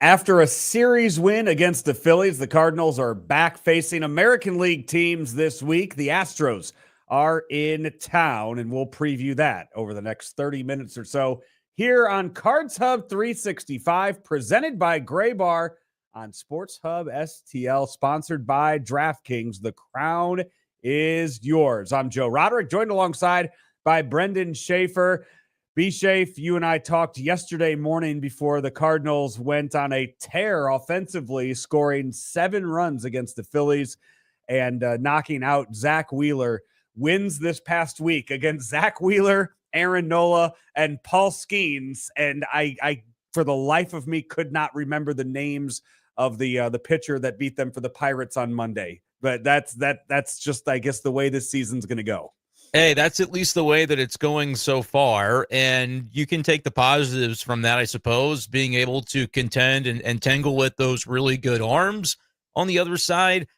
After a series win against the Phillies, the Cardinals are back facing American League teams this week. The Astros are in town, and we'll preview that over the next 30 minutes or so here on Cards Hub 365, presented by Gray Bar on Sports Hub STL, sponsored by DraftKings. The crown is yours. I'm Joe Roderick, joined alongside by Brenden Schaeffer. B-Shafe, you and I talked yesterday morning before the Cardinals went on a tear offensively, scoring 7 runs against the Phillies and knocking out Zach Wheeler. Wins this past week against Zach Wheeler, Aaron Nola, and Paul Skeens. And I for the life of me, could not remember the names of the pitcher that beat them for the Pirates on Monday. But that's just, I guess, the way this season's going to go. Hey, that's at least the way that it's going so far, and you can take the positives from that, I suppose, being able to contend and tangle with those really good arms. On the other side,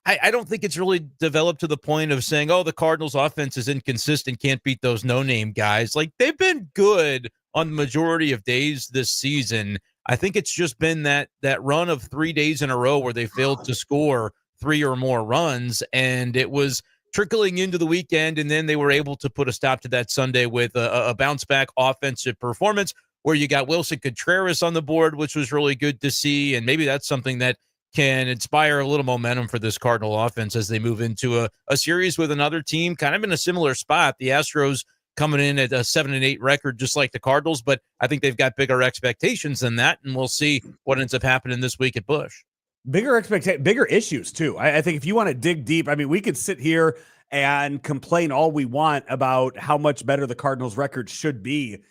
I don't think it's really developed to the point of saying, oh, the Cardinals' offense is inconsistent, can't beat those no-name guys. Like, they've been good on the majority of days this season. I think it's just been that run of 3 days in a row where they failed to score 3 or more runs, and it was trickling into the weekend, and then they were able to put a stop to that Sunday with a bounce-back offensive performance where you got Wilson Contreras on the board, which was really good to see, and maybe that's something that can inspire a little momentum for this Cardinal offense as they move into a series with another team kind of in a similar spot. The Astros coming in at a 7-8 record, just like the Cardinals, but I think they've got bigger expectations than that, and we'll see what ends up happening this week at Busch. Bigger issues too. I think if you want to dig deep, I mean, we could sit here and complain all we want about how much better the Cardinals record should be.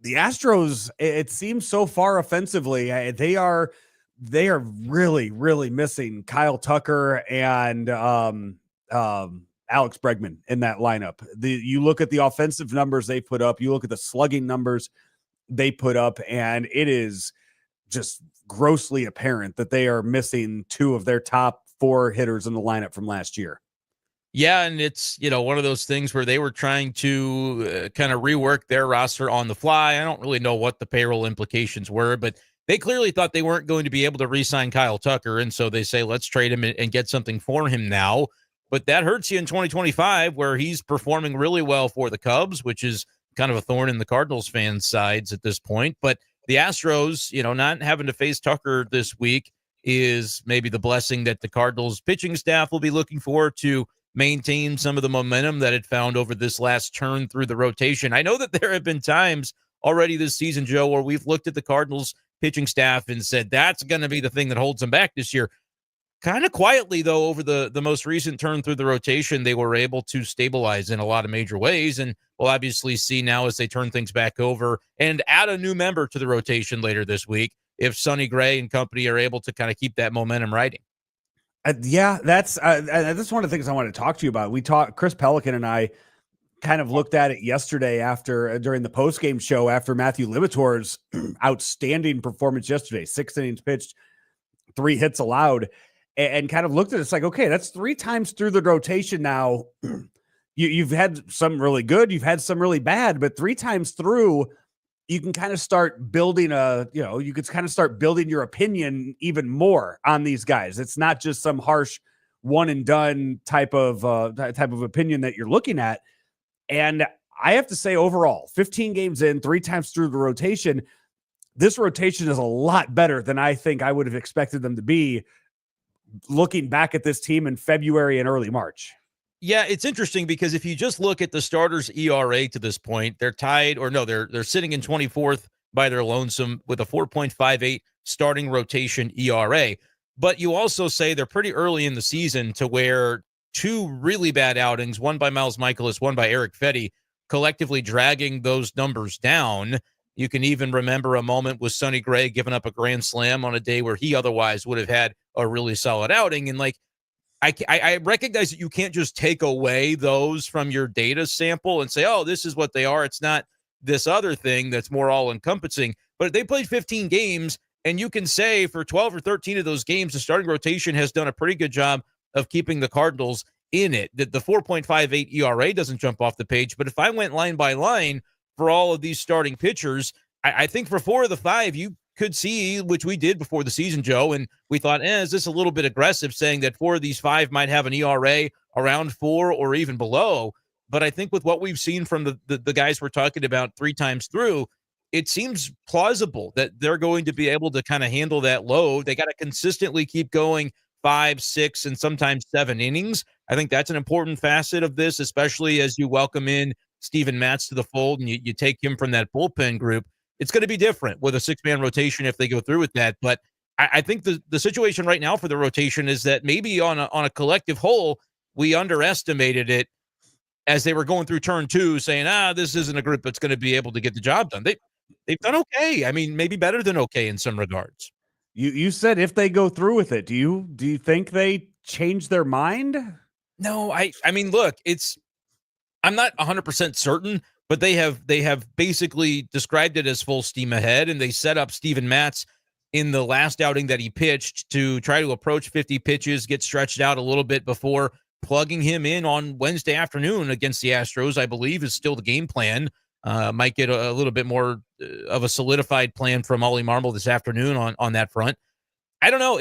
The Astros, it seems so far offensively, they are really, really missing Kyle Tucker and Alex Bregman in that lineup. You look at the offensive numbers they put up, you look at the slugging numbers they put up, and it is just grossly apparent that they are missing 2 of their top 4 hitters in the lineup from last year. Yeah, and it's, one of those things where they were trying to kind of rework their roster on the fly. I don't really know what the payroll implications were, but they clearly thought they weren't going to be able to re-sign Kyle Tucker, and so they say, let's trade him and get something for him now. But that hurts you in 2025, where he's performing really well for the Cubs, which is kind of a thorn in the Cardinals fans' sides at this point. But the Astros, not having to face Tucker this week is maybe the blessing that the Cardinals pitching staff will be looking for to maintain some of the momentum that it found over this last turn through the rotation. I know that there have been times already this season, Joe, where we've looked at the Cardinals pitching staff and said that's going to be the thing that holds them back this year. Kind of quietly, though, over the most recent turn through the rotation, they were able to stabilize in a lot of major ways. And we'll obviously see now as they turn things back over and add a new member to the rotation later this week, if Sonny Gray and company are able to kind of keep that momentum riding. That's one of the things I want to talk to you about. Chris Pelican and I kind of looked at it yesterday during the post-game show after Matthew Liberatore's outstanding performance yesterday, 6 innings pitched, 3 hits allowed, and kind of looked at it. It's like, okay, that's 3 times through the rotation now. You've had some really good, you've had some really bad, but 3 times through, you can kind of start building your opinion even more on these guys. It's not just some harsh one and done type of opinion that you're looking at. And I have to say, overall, 15 games in, 3 times through the rotation, this rotation is a lot better than I think I would have expected them to be looking back at this team in February and early March. Yeah, it's interesting because if you just look at the starters' ERA to this point, they're tied, or no, they're sitting in 24th by their lonesome with a 4.58 starting rotation ERA. But you also say they're pretty early in the season to where 2 really bad outings, one by Miles Michaelis, one by Eric Fetty, collectively dragging those numbers down. You can even remember a moment with Sonny Gray giving up a grand slam on a day where he otherwise would have had a really solid outing. And I recognize that you can't just take away those from your data sample and say, oh, this is what they are. It's not this other thing that's more all-encompassing. But they played 15 games, and you can say for 12 or 13 of those games, the starting rotation has done a pretty good job of keeping the Cardinals in it. The 4.58 ERA doesn't jump off the page, but if I went line by line for all of these starting pitchers, I think for 4 of the 5, you could see, which we did before the season, Joe, and we thought, is this a little bit aggressive saying that 4 of these 5 might have an ERA around 4 or even below? But I think with what we've seen from the guys we're talking about 3 times through, it seems plausible that they're going to be able to kind of handle that load. They got to consistently keep going 5, 6, and sometimes 7 innings. I think that's an important facet of this, especially as you welcome in Steven Matz to the fold and you take him from that bullpen group. It's going to be different with a 6-man rotation if they go through with that. But I think the situation right now for the rotation is that maybe on a collective whole, we underestimated it as they were going through turn 2, saying, this isn't a group that's going to be able to get the job done. They've done okay. I mean, maybe better than okay in some regards. You said if they go through with it, do you think they change their mind? No, I mean, look, I'm not 100% certain, but they have basically described it as full steam ahead, and they set up Steven Matz in the last outing that he pitched to try to approach 50 pitches, get stretched out a little bit before plugging him in on Wednesday afternoon against the Astros, I believe is still the game plan. Might get a little bit more of a solidified plan from Ollie Marmol this afternoon on that front. I don't know.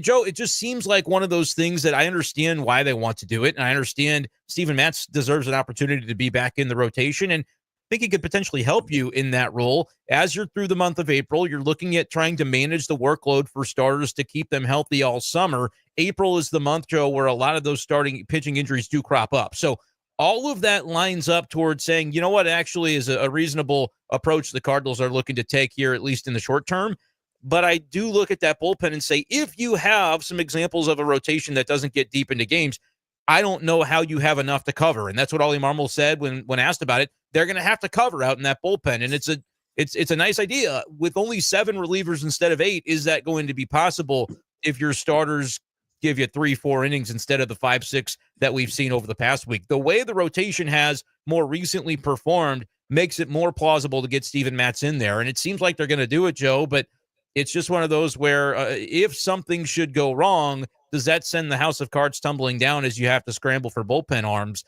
Joe, it just seems like one of those things that I understand why they want to do it. And I understand Steven Matz deserves an opportunity to be back in the rotation. And I think he could potentially help you in that role. As you're through the month of April, you're looking at trying to manage the workload for starters to keep them healthy all summer. April is the month, Joe, where a lot of those starting pitching injuries do crop up. So all of that lines up towards saying, you know what, actually is a reasonable approach the Cardinals are looking to take here, at least in the short term. But I do look at that bullpen and say, if you have some examples of a rotation that doesn't get deep into games, I don't know how you have enough to cover. And that's what Ollie Marmol said when asked about it. They're going to have to cover out in that bullpen. And it's a nice idea. With only 7 relievers instead of 8, is that going to be possible if your starters give you 3-4 innings instead of the 5-6 that we've seen over the past week? The way the rotation has more recently performed makes it more plausible to get Steven Matz in there. And it seems like they're going to do it, Joe, but it's just one of those where if something should go wrong, does that send the house of cards tumbling down as you have to scramble for bullpen arms?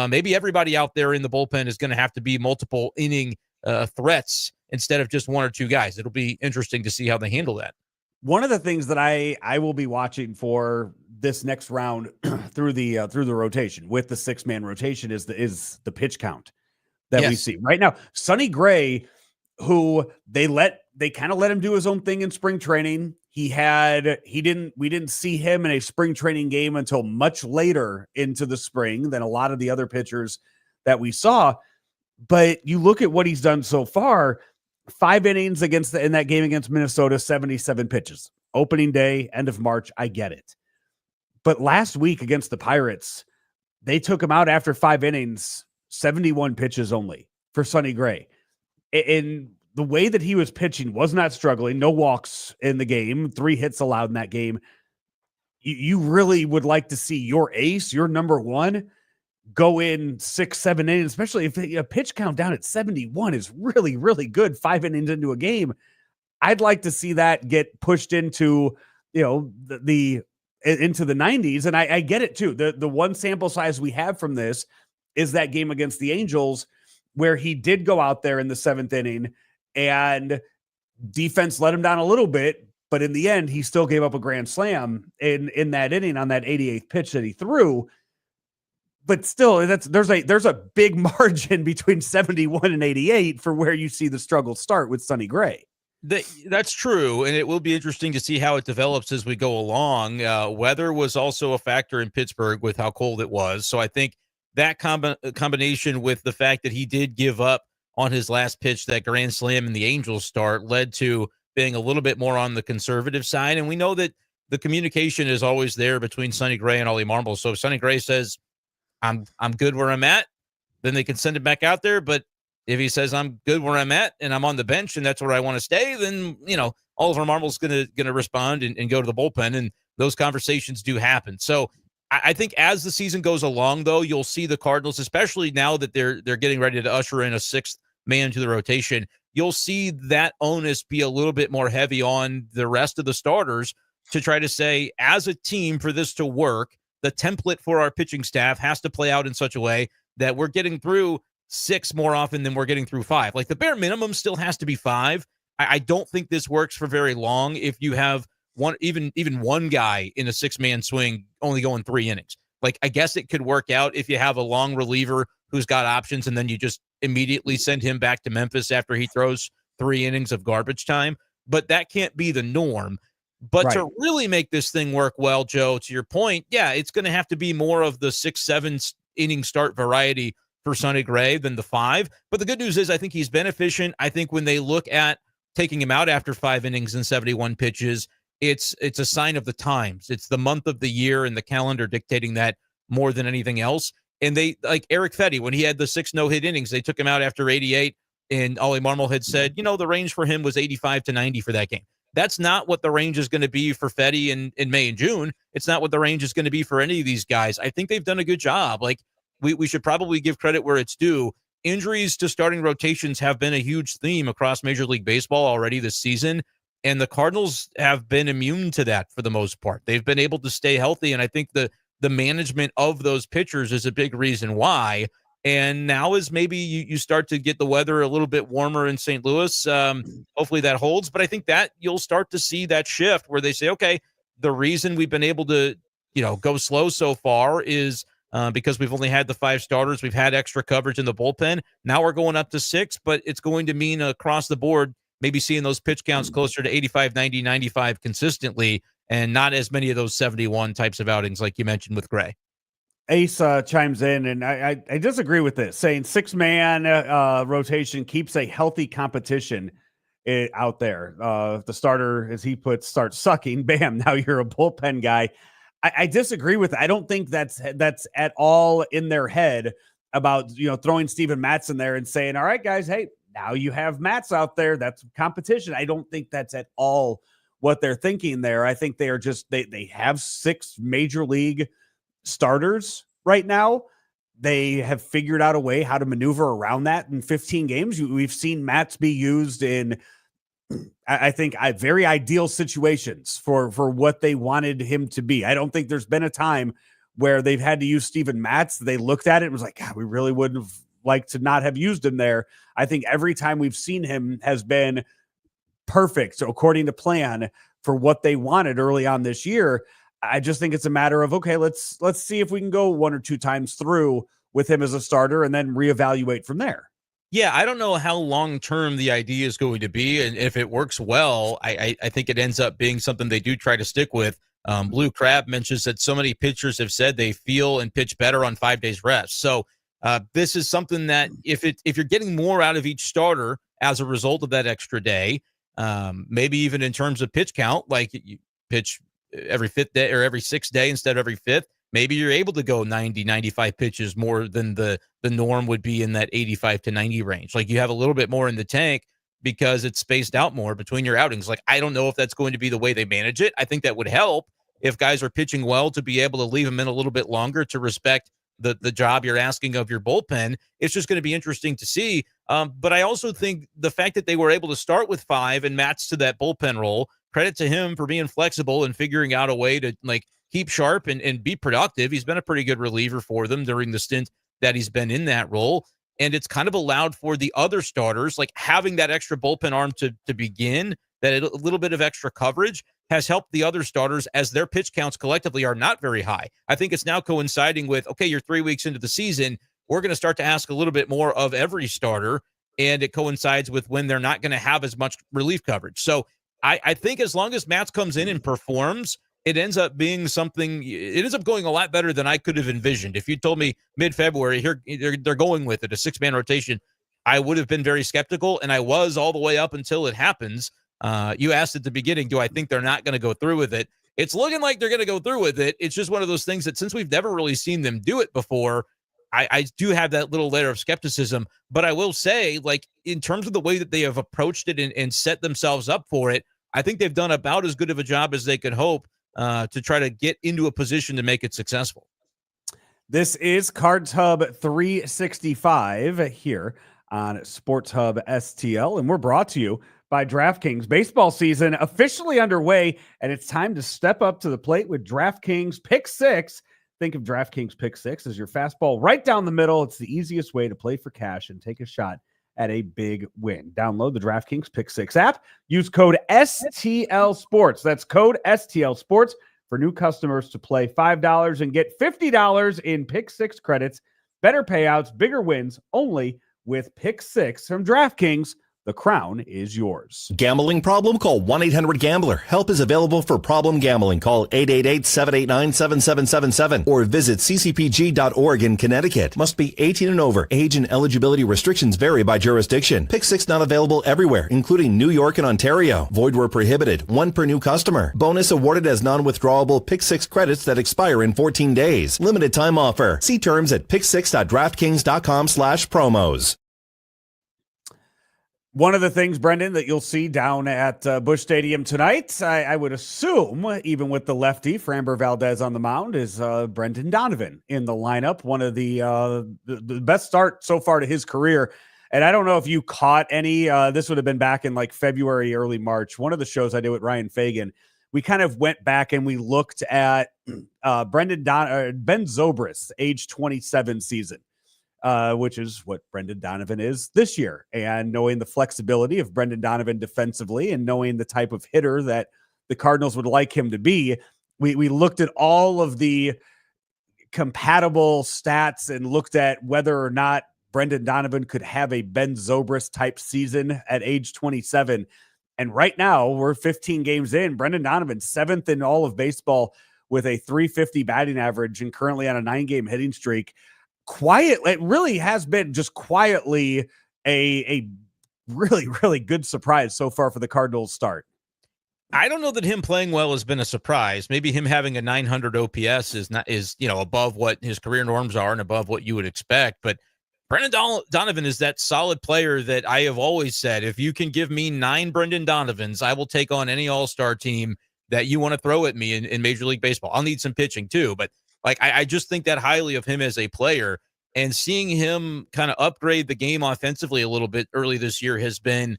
Maybe everybody out there in the bullpen is going to have to be multiple inning threats instead of just 1 or 2 guys. It'll be interesting to see how they handle that. One of the things that I will be watching for this next round through the rotation with the 6-man rotation is the pitch count that we see right now. Sonny Gray, who they kind of let him do his own thing in spring training. We didn't see him in a spring training game until much later into the spring than a lot of the other pitchers that we saw. But you look at what he's done so far, 5 innings in that game against Minnesota, 77 pitches. Opening day, end of March, I get it. But last week against the Pirates, they took him out after 5 innings, 71 pitches only for Sonny Gray. And the way that he was pitching was not struggling. No walks in the game, 3 hits allowed in that game. You really would like to see your ace, your number 1, go in 6-7 innings, especially if a pitch count down at 71 is really, really good 5 innings into a game. I'd like to see that get pushed into, into the 90s. And I get it too. The one sample size we have from this is that game against the Angels, where he did go out there in the 7th inning and defense let him down a little bit, but in the end, he still gave up a grand slam in that inning on that 88th pitch that he threw. But still, there's a big margin between 71 and 88 for where you see the struggle start with Sonny Gray. That's true, and it will be interesting to see how it develops as we go along. Weather was also a factor in Pittsburgh with how cold it was, so I think that combination with the fact that he did give up on his last pitch, that grand slam in the Angels start, led to being a little bit more on the conservative side. And we know that the communication is always there between Sonny Gray and Ollie Marmol. So if Sonny Gray says, I'm good where I'm at, then they can send it back out there. But if he says, I'm good where I'm at and I'm on the bench and that's where I want to stay, then, Oliver Marmol's going to respond and go to the bullpen. And those conversations do happen. So I think as the season goes along, though, you'll see the Cardinals, especially now that they're getting ready to usher in a 6th man to the rotation, you'll see that onus be a little bit more heavy on the rest of the starters to try to say, as a team, for this to work, the template for our pitching staff has to play out in such a way that we're getting through 6 more often than we're getting through 5. Like the bare minimum still has to be 5. I don't think this works for very long if you have even one guy in a 6-man swing only going 3 innings. Like, I guess it could work out if you have a long reliever who's got options, and then you just immediately send him back to Memphis after he throws 3 innings of garbage time. But that can't be the norm. But Right. to really make this thing work well, Joe, to your point, yeah, it's going to have to be more of the 6-7 inning start variety for Sonny Gray than the 5. But the good news is I think he's been efficient. I think when they look at taking him out after 5 innings and 71 pitches, it's a sign of the times. It's the month of the year and the calendar dictating that more than anything else. And they, like Eric Fetty, when he had the 6 no-hit innings, they took him out after 88, and Ollie Marmol had said, the range for him was 85 to 90 for that game. That's not what the range is going to be for Fetty in May and June. It's not what the range is going to be for any of these guys. I think they've done a good job. Like, we should probably give credit where it's due. Injuries to starting rotations have been a huge theme across Major League Baseball already this season, and the Cardinals have been immune to that for the most part. They've been able to stay healthy, and I think the management of those pitchers is a big reason why. And now as maybe you start to get the weather a little bit warmer in St. Louis, hopefully that holds. But I think that you'll start to see that shift where they say, okay, the reason we've been able to, go slow so far is because we've only had the 5 starters. We've had extra coverage in the bullpen. Now we're going up to 6, but it's going to mean across the board, maybe seeing those pitch counts closer to 85, 90, 95 consistently, and not as many of those 71 types of outings like you mentioned with Gray. Ace chimes in, and I disagree with this, saying 6-man rotation keeps a healthy competition out there. If the starter, as he puts, starts sucking, bam, now you're a bullpen guy. I disagree with it. I don't think that's at all in their head about throwing Steven Matz in there and saying, all right, guys, hey, now you have Matz out there. That's competition. I don't think that's at all what they're thinking there. I think they are just they have 6 major league starters right now. They have figured out a way how to maneuver around that in 15 games. We've seen Matz be used in, I think, very ideal situations for what they wanted him to be. I don't think there's been a time where they've had to use Steven Matz. They looked at it and was like, God, we really would have liked to not have used him there. I think every time we've seen him has been perfect. So according to plan for what they wanted early on this year. I just think it's a matter of, okay, let's see if we can go 1 or 2 times through with him as a starter and then reevaluate from there. Yeah, I don't know how long-term the idea is going to be, and if it works well, I think it ends up being something they do try to stick with. Blue Crab mentions that so many pitchers have said they feel and pitch better on 5 days rest. So this is something that if you're getting more out of each starter as a result of that extra day, maybe even in terms of pitch count, like you pitch every 5th day or every 6th day instead of every 5th, maybe you're able to go 90, 95 pitches more than the norm would be in that 85 to 90 range. Like, you have a little bit more in the tank because it's spaced out more between your outings. Like, I don't know if that's going to be the way they manage it. I think that would help if guys are pitching well to be able to leave them in a little bit longer to respect the job you're asking of your bullpen. It's just going to be interesting to see. But I also think the fact that they were able to start with 5 and match to that bullpen role, credit to him for being flexible and figuring out a way to keep sharp and be productive. He's been a pretty good reliever for them during the stint that he's been in that role. And it's kind of allowed for the other starters, like having that extra bullpen arm to begin, that a little bit of extra coverage has helped the other starters as their pitch counts collectively are not very high. I think it's now coinciding with, okay, you're 3 weeks into the season. We're going to start to ask a little bit more of every starter. And it coincides with when they're not going to have as much relief coverage. So I think as long as Matz comes in and performs, it ends up being something. It ends up going a lot better than I could have envisioned. If you told me mid-February, here they're going with it, a 6-man rotation, I would have been very skeptical, and I was all the way up until it happens. You asked at the beginning, do I think they're not going to go through with it? It's looking like they're going to go through with it. It's just one of those things that since we've never really seen them do it before, I do have that little layer of skepticism. But I will say, like, in terms of the way that they have approached it and set themselves up for it, I think they've done about as good of a job as they could hope to try to get into a position to make it successful. This is Cards Hub 365 here on Sports Hub STL, and we're brought to you by DraftKings. Baseball season officially underway, and it's time to step up to the plate with DraftKings Pick 6. Think of DraftKings Pick 6 as your fastball right down the middle. It's the easiest way to play for cash and take a shot at a big win. Download the DraftKings Pick 6 app. Use code STL Sports. That's code STL Sports for new customers to play $5 and get $50 in Pick 6 credits. Better payouts, bigger wins, only with Pick 6 from DraftKings. The crown is yours. Gambling problem? Call 1-800-GAMBLER. Help is available for problem gambling. Call 888-789-7777 or visit ccpg.org in Connecticut. Must be 18 and over. Age and eligibility restrictions vary by jurisdiction. Pick 6 not available everywhere, including New York and Ontario. Void where prohibited. One per new customer. Bonus awarded as non-withdrawable Pick 6 credits that expire in 14 days. Limited time offer. See terms at pick6.draftkings.com/promos. One of the things, Brendan, that you'll see down at Busch Stadium tonight, I would assume, even with the lefty, Framber Valdez on the mound, is Brendan Donovan in the lineup. One of the best start so far to his career. And I don't know if you caught any, this would have been back in like February, early March. One of the shows I did with Ryan Fagan, we kind of went back and we looked at Ben Zobrist's age 27 season. Which is what Brendan Donovan is this year. And knowing the flexibility of Brendan Donovan defensively and knowing the type of hitter that the Cardinals would like him to be, we looked at all of the compatible stats and looked at whether or not Brendan Donovan could have a Ben Zobrist type season at age 27. And right now we're 15 games in. Brendan Donovan, 7th in all of baseball with a .350 batting average and currently on a 9-game hitting streak. It really has been just quietly a really, really good surprise so far for the Cardinals start. I don't know that him playing well has been a surprise. Maybe him having a 900 OPS is above what his career norms are and above what you would expect. But Brendan Donovan is that solid player that I have always said, if you can give me 9 Brendan Donovans, I will take on any all-star team that you want to throw at me in Major League Baseball. I'll need some pitching too, but I just think that highly of him as a player, and seeing him kind of upgrade the game offensively a little bit early this year has been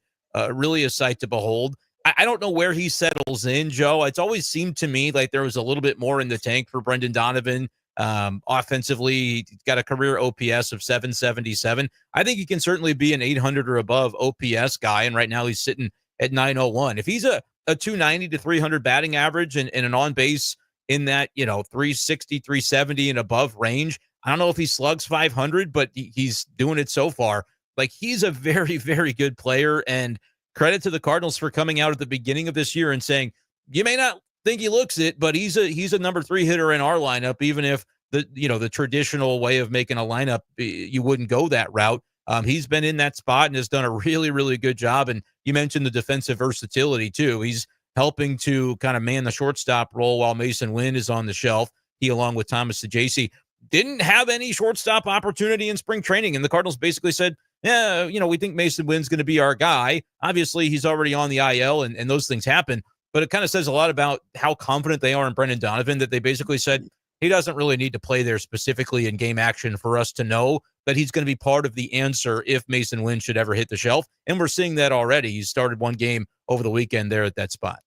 really a sight to behold. I don't know where he settles in, Joe. It's always seemed to me like there was a little bit more in the tank for Brendan Donovan. Offensively, he's got a career OPS of 777. I think he can certainly be an 800 or above OPS guy, and right now he's sitting at 901. If he's a 290 to 300 batting average and an on-base in that, 360, 370 and above range. I don't know if he slugs 500, but he's doing it so far. Like, he's a very, very good player, and credit to the Cardinals for coming out at the beginning of this year and saying, you may not think he looks it, but he's a number 3 hitter in our lineup, even if the traditional way of making a lineup, you wouldn't go that route. He's been in that spot and has done a really, really good job. And you mentioned the defensive versatility too. He's helping to kind of man the shortstop role while Mason Wynn is on the shelf. He, along with Thomas Sajaci, didn't have any shortstop opportunity in spring training. And the Cardinals basically said, yeah, we think Mason Wynn's going to be our guy. Obviously, he's already on the IL and those things happen. But it kind of says a lot about how confident they are in Brendan Donovan that they basically said he doesn't really need to play there specifically in game action for us to know that he's going to be part of the answer if Mason Wynn should ever hit the shelf. And we're seeing that already. He started one game over the weekend there at that spot.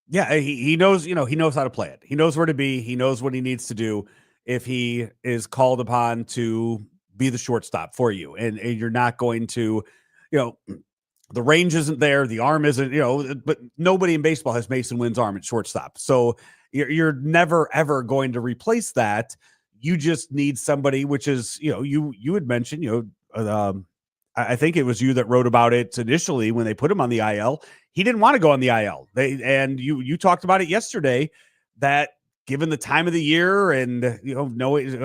Yeah, he knows, he knows how to play it. He knows where to be. He knows what he needs to do if he is called upon to be the shortstop for you. And you're not going to, the range isn't there. The arm isn't, but nobody in baseball has Mason Wynn's arm at shortstop. So you're never, ever going to replace that. You just need somebody, which is, you had mentioned, I think it was you that wrote about it initially when they put him on the IL. He didn't want to go on the IL. You talked about it yesterday that given the time of the year and,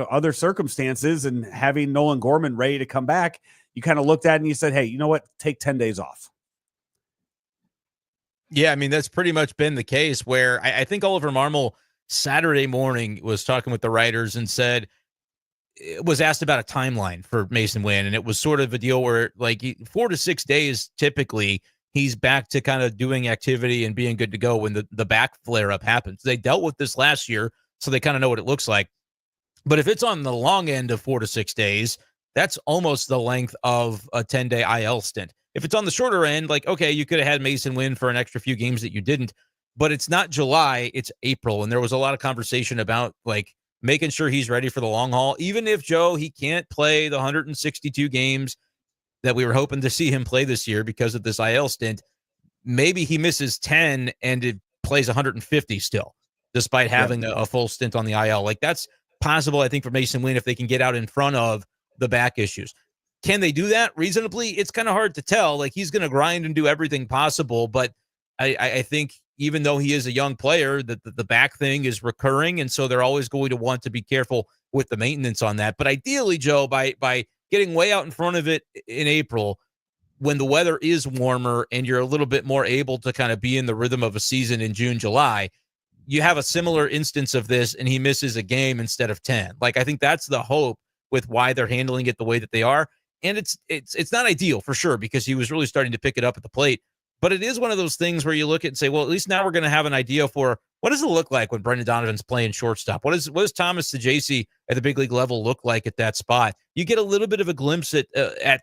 other circumstances and having Nolan Gorman ready to come back, you kind of looked at it and you said, hey, you know what? Take 10 days off. Yeah, I mean, that's pretty much been the case where I think Oliver Marmol Saturday morning was talking with the writers and was asked about a timeline for Mason Wynn. And it was sort of a deal where 4 to 6 days, typically he's back to kind of doing activity and being good to go when the back flare up happens. They dealt with this last year, so they kind of know what it looks like. But if it's on the long end of 4 to 6 days, that's almost the length of a 10-day IL stint. If it's on the shorter end, okay, you could have had Mason Wynn for an extra few games that you didn't, but it's not July, it's April. And there was a lot of conversation about making sure he's ready for the long haul. Even if, Joe, he can't play the 162 games, that we were hoping to see him play this year because of this IL stint. Maybe he misses 10 and it plays 150 still, despite having a full stint on the IL. Like, that's possible, I think, for Mason Wynn if they can get out in front of the back issues. Can they do that reasonably? It's kind of hard to tell. Like, he's going to grind and do everything possible, but I think even though he is a young player, the back thing is recurring, and so they're always going to want to be careful with the maintenance on that. But ideally, Joe, by getting way out in front of it in April, when the weather is warmer and you're a little bit more able to kind of be in the rhythm of a season in June, July, you have a similar instance of this and he misses a game instead of 10. Like, I think that's the hope with why they're handling it the way that they are. And it's not ideal for sure, because he was really starting to pick it up at the plate. But it is one of those things where you look at and say, well, at least now we're going to have an idea for what does it look like when Brendan Donovan's playing shortstop? What does Thomas Saggese at the big league level look like at that spot? You get a little bit of a glimpse at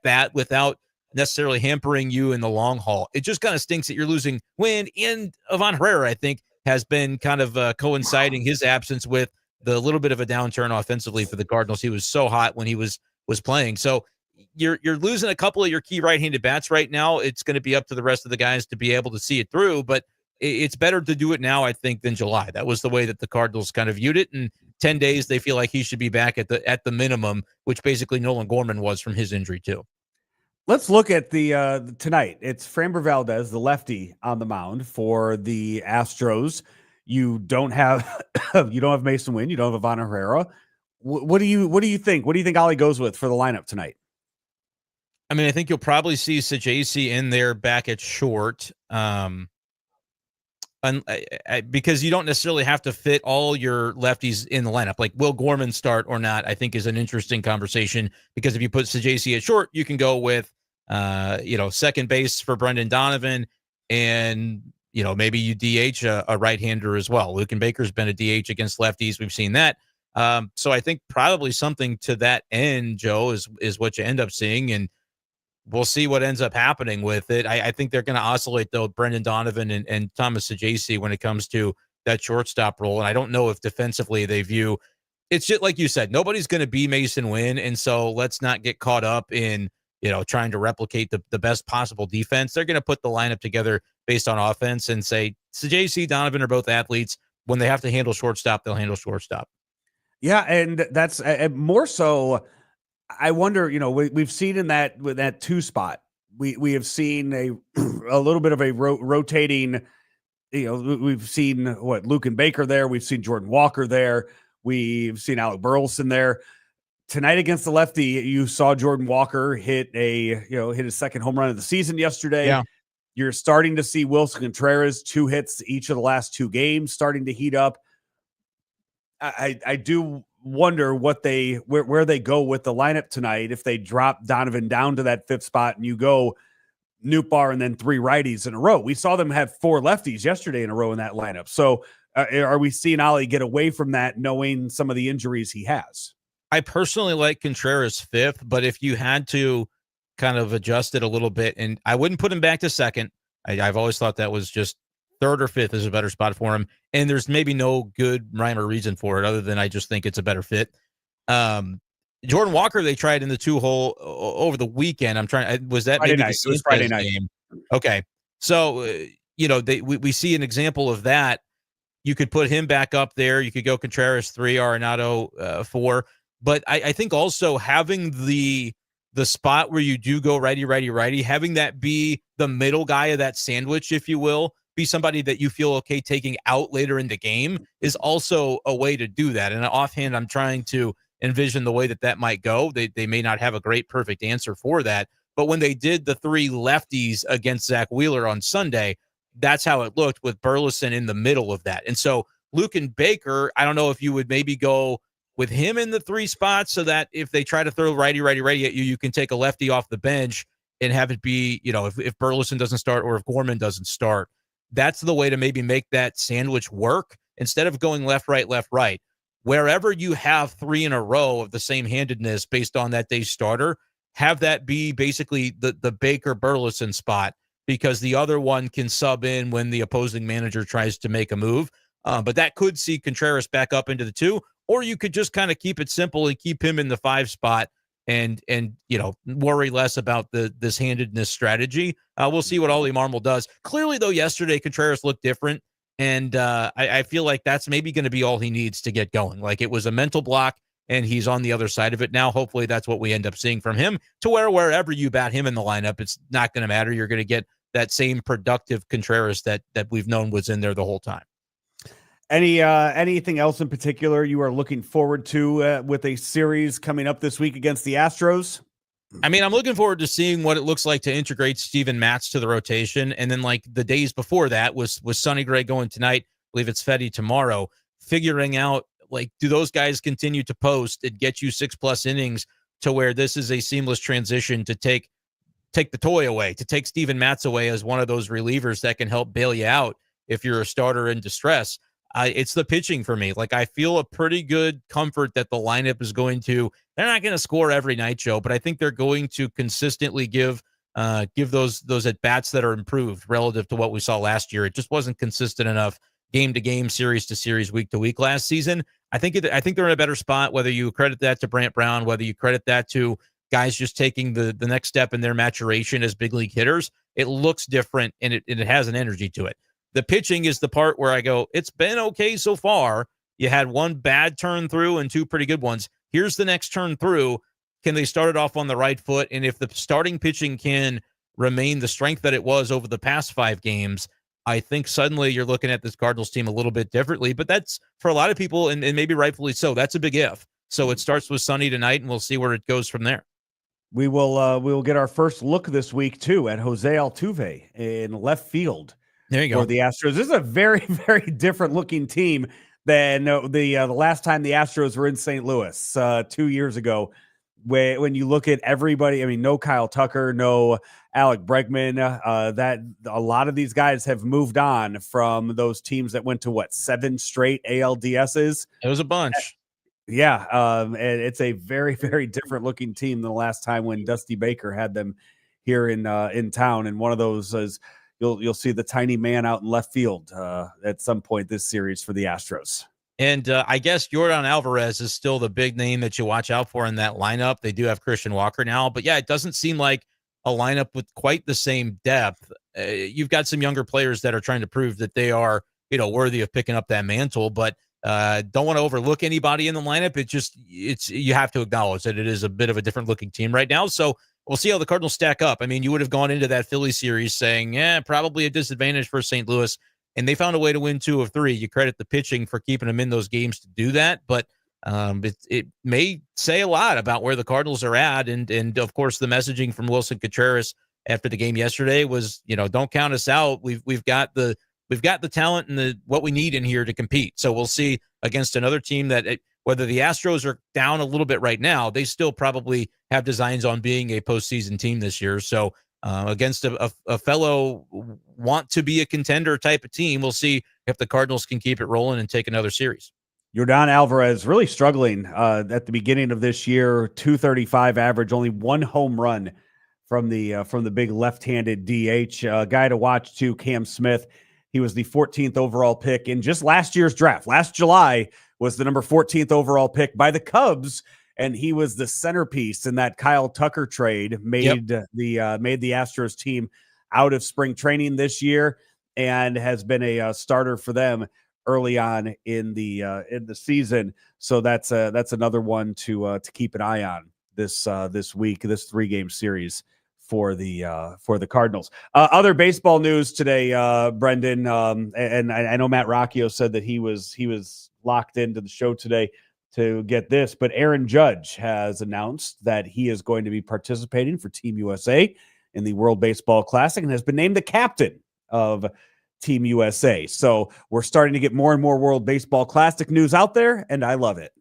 that without necessarily hampering you in the long haul. It just kind of stinks that you're losing Wynn, and Ivan Herrera, I think, has been kind of coinciding his absence with the little bit of a downturn offensively for the Cardinals. He was so hot when he was playing. So you're losing a couple of your key right-handed bats right now. It's going to be up to the rest of the guys to be able to see it through, but it's better to do it now, I think, than July. That was the way that the Cardinals kind of viewed it. In 10 days, they feel like he should be back at the minimum, which basically Nolan Gorman was from his injury too. Let's look at the tonight. It's Framber Valdez, the lefty, on the mound for the Astros. You don't have Mason Wynn. You don't have Ivan Herrera. What do you think? What do you think Ollie goes with for the lineup tonight? I mean, I think you'll probably see Saggese in there back at short, because you don't necessarily have to fit all your lefties in the lineup. Like, will Gorman start or not, I think is an interesting conversation, because if you put Saggese at short, you can go with, second base for Brendan Donovan, and, maybe you DH a right-hander as well. Luken Baker's been a DH against lefties. We've seen that. So I think probably something to that end, Joe, is what you end up seeing, and we'll see what ends up happening with it. I think they're going to oscillate, though, Brendan Donovan and Thomas Saggese when it comes to that shortstop role. And I don't know if defensively they view it's just like you said, nobody's going to be Mason Wynn. And so let's not get caught up in, trying to replicate the best possible defense. They're going to put the lineup together based on offense and say Saggese, Donovan are both athletes. When they have to handle shortstop, they'll handle shortstop. Yeah. And that's more so. I wonder, we've seen in that two spot, we have seen a little bit of a rotating, we've seen Luken Baker there. We've seen Jordan Walker there. We've seen Alec Burleson there. Tonight against the lefty, you saw Jordan Walker hit his second home run of the season yesterday. Yeah. You're starting to see Wilson Contreras 2 hits each of the last 2 games starting to heat up. I do wonder where they go with the lineup tonight. If they drop Donovan down to that 5th spot and you go Nootbaar and then 3 righties in a row. We saw them have 4 lefties yesterday in a row in that lineup. So are we seeing Ollie get away from that, knowing some of the injuries he has? I personally like Contreras 5th, but if you had to kind of adjust it a little bit, and I wouldn't put him back to 2nd. I've always thought that was just 3rd or 5th is a better spot for him. And there's maybe no good rhyme or reason for it other than I just think it's a better fit. Jordan Walker, they tried in the 2-hole over the weekend. Was that Friday maybe night? It was Friday night game? Okay. So, we see an example of that. You could put him back up there. You could go Contreras 3, Arenado 4. But I think also having the spot where you do go righty, having that be the middle guy of that sandwich, if you will, be somebody that you feel okay taking out later in the game is also a way to do that. And offhand, I'm trying to envision the way that might go. They may not have a great perfect answer for that. But when they did the 3 lefties against Zach Wheeler on Sunday, that's how it looked with Burleson in the middle of that. And so Luken Baker, I don't know if you would maybe go with him in the 3 spots so that if they try to throw righty at you, you can take a lefty off the bench and have it be, if Burleson doesn't start or if Gorman doesn't start. That's the way to maybe make that sandwich work instead of going left, right. Wherever you have 3 in a row of the same handedness based on that day's starter, have that be basically the Baker Burleson spot, because the other one can sub in when the opposing manager tries to make a move. But that could see Contreras back up into the 2, or you could just kind of keep it simple and keep him in the 5 spot and worry less about this handedness strategy. We'll see what Ollie Marmol does. Clearly, though, yesterday Contreras looked different, and I feel like that's maybe going to be all he needs to get going. Like, it was a mental block, and he's on the other side of it now. Hopefully, that's what we end up seeing from him, to where wherever you bat him in the lineup, it's not going to matter. You're going to get that same productive Contreras that we've known was in there the whole time. Anything else in particular you are looking forward to with a series coming up this week against the Astros? I mean, I'm looking forward to seeing what it looks like to integrate Steven Matz to the rotation. And then, like, the days before that was Sonny Gray going tonight. I believe it's Fetty tomorrow. Figuring out, like, do those guys continue to post and get you 6+ innings to where this is a seamless transition to take the toy away, to take Steven Matz away as one of those relievers that can help bail you out if you're a starter in distress. It's the pitching for me. Like, I feel a pretty good comfort that the lineup is going to, they're not going to score every night, Joe, but I think they're going to consistently give those at-bats that are improved relative to what we saw last year. It just wasn't consistent enough game to game, series to series, week to week last season. I think they're in a better spot, whether you credit that to Brant Brown, whether you credit that to guys just taking the next step in their maturation as big league hitters. It looks different, and it has an energy to it. The pitching is the part where I go, it's been okay so far. You had one bad turn through and two pretty good ones. Here's the next turn through. Can they start it off on the right foot? And if the starting pitching can remain the strength that it was over the past 5 games, I think suddenly you're looking at this Cardinals team a little bit differently. But that's, for a lot of people, and maybe rightfully so, that's a big if. So it starts with Sonny tonight, and we'll see where it goes from there. We will get our first look this week, too, at Jose Altuve in left field. There you go. For the Astros. This is a very, very different looking team than the last time the Astros were in St. Louis 2 years ago. When you look at everybody, I mean, no Kyle Tucker, no Alec Bregman, that a lot of these guys have moved on from those teams that went to 7 straight ALDSs. It was a bunch. Yeah. And it's a very, very different looking team than the last time when Dusty Baker had them here in town. And one of those is, You'll see the tiny man out in left field at some point this series for the Astros. And I guess Yordan Alvarez is still the big name that you watch out for in that lineup. They do have Christian Walker now, but yeah, it doesn't seem like a lineup with quite the same depth. You've got some younger players that are trying to prove that they are, worthy of picking up that mantle, but don't want to overlook anybody in the lineup. You have to acknowledge that it is a bit of a different looking team right now. So we'll see how the Cardinals stack up. I mean, you would have gone into that Philly series saying, probably a disadvantage for St. Louis, and they found a way to win 2 of 3. You credit the pitching for keeping them in those games to do that, but it may say a lot about where the Cardinals are at, and of course, the messaging from Wilson Contreras after the game yesterday was, don't count us out. We've got the talent and what we need in here to compete. So we'll see against another team that whether the Astros are down a little bit right now, they still probably have designs on being a postseason team this year. So against a fellow want to be a contender type of team, we'll see if the Cardinals can keep it rolling and take another series. Yordan Alvarez really struggling at the beginning of this year, 235 average, only 1 home run from the big left-handed DH. Guy to watch too, Cam Smith. He was the 14th overall pick in just last year's draft. Last July was the number 14th overall pick by the Cubs, and he was the centerpiece in that Kyle Tucker trade. Made the Astros team out of spring training this year, and has been a starter for them early on in the season. So that's another one to keep an eye on this week, this 3-game series for the Cardinals. Other baseball news today, Brendan, and I know Matt Rocchio said that he was locked into the show today to get this, but Aaron Judge has announced that he is going to be participating for Team USA in the World Baseball Classic and has been named the captain of Team USA. So we're starting to get more and more World Baseball Classic news out there, and I love it.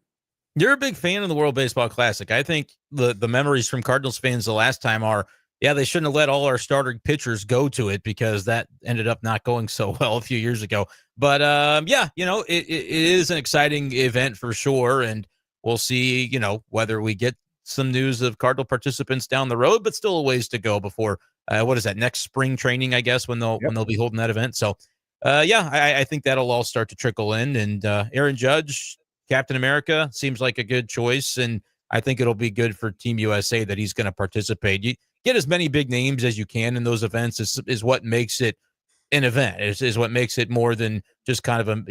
You're a big fan of the World Baseball Classic. I think the memories from Cardinals fans the last time are, they shouldn't have let all our starting pitchers go to it because that ended up not going so well a few years ago. But it is an exciting event for sure. And we'll see, whether we get some news of Cardinal participants down the road, but still a ways to go before, what is that, next spring training, I guess, when they'll be holding that event. So, I think that'll all start to trickle in. And Aaron Judge, Captain America, seems like a good choice. And I think it'll be good for Team USA that he's going to participate. You get as many big names as you can in those events is what makes it an event, is what makes it more than just kind of a,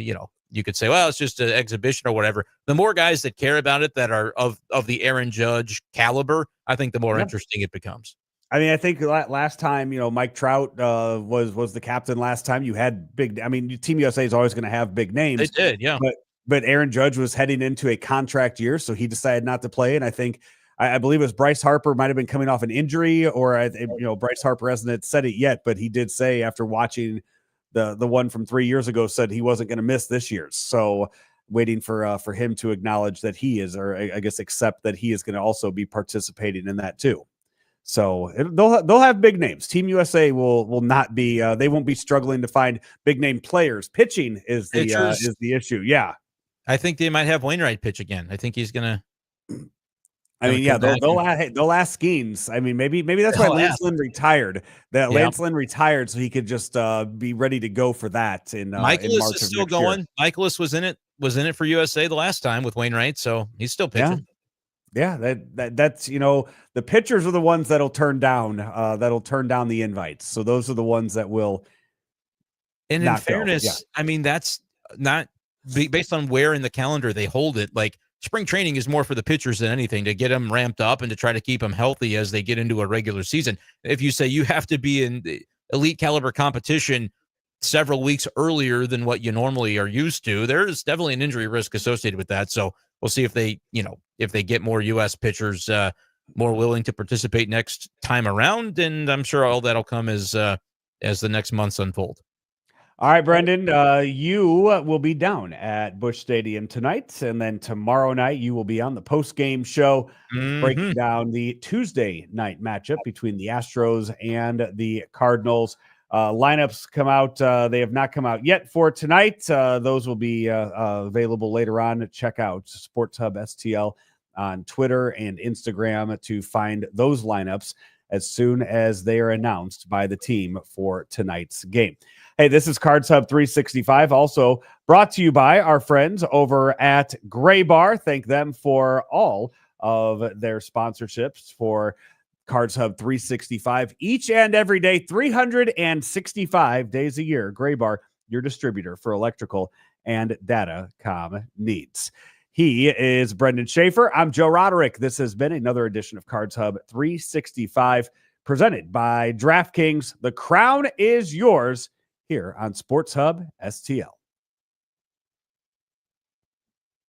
you could say, well, it's just an exhibition or whatever. The more guys that care about it that are of the Aaron Judge caliber, I think the more interesting it becomes. I mean, I think last time, Mike Trout was the captain last time. You had Team USA is always going to have big names. They did, yeah. But Aaron Judge was heading into a contract year, so he decided not to play. And I think, I believe it was Bryce Harper might have been coming off an injury, or Bryce Harper hasn't said it yet, but he did say after watching the one from 3 years ago, said he wasn't going to miss this year's. So waiting for him to acknowledge that he is, or I guess accept that he is going to also be participating in that too. So they'll have big names. Team USA will not be. They won't be struggling to find big name players. Pitching is the issue. Yeah, I think they might have Wainwright pitch again. I think he's gonna. They'll ask Skeens. I mean, maybe that's why Lance Lynn retired. Lance Lynn retired so he could just be ready to go for that. In Michaelis in March is still going. Year. Michaelis was in it for USA the last time with Wainwright, so he's still pitching. Yeah, that's the pitchers are the ones that'll turn down the invites. So those are the ones that will. And in fairness, I mean, that's not based on where in the calendar they hold it. Like spring training is more for the pitchers than anything, to get them ramped up and to try to keep them healthy as they get into a regular season. If you say you have to be in the elite caliber competition several weeks earlier than what you normally are used to, there's definitely an injury risk associated with that. So we'll see if they get more U.S. pitchers more willing to participate next time around, and I'm sure all that'll come as the next months unfold. All right, Brendan, you will be down at Busch Stadium tonight, and then tomorrow night you will be on the post-game show breaking down the Tuesday night matchup between the Astros and the Cardinals. Lineups come out. They have not come out yet for tonight. Those will be available later on. Check out Sports Hub STL on Twitter and Instagram to find those lineups as soon as they are announced by the team for tonight's game. Hey, this is Cards Hub 365, also brought to you by our friends over at Gray Bar. Thank them for all of their sponsorships for Cards Hub 365 each and every day, 365 days a year. Gray Bar, your distributor for electrical and datacom needs. He is Brenden Schaeffer. I'm Joe Roderick. This has been another edition of Cards Hub 365 presented by DraftKings. The crown is yours here on Sports Hub STL.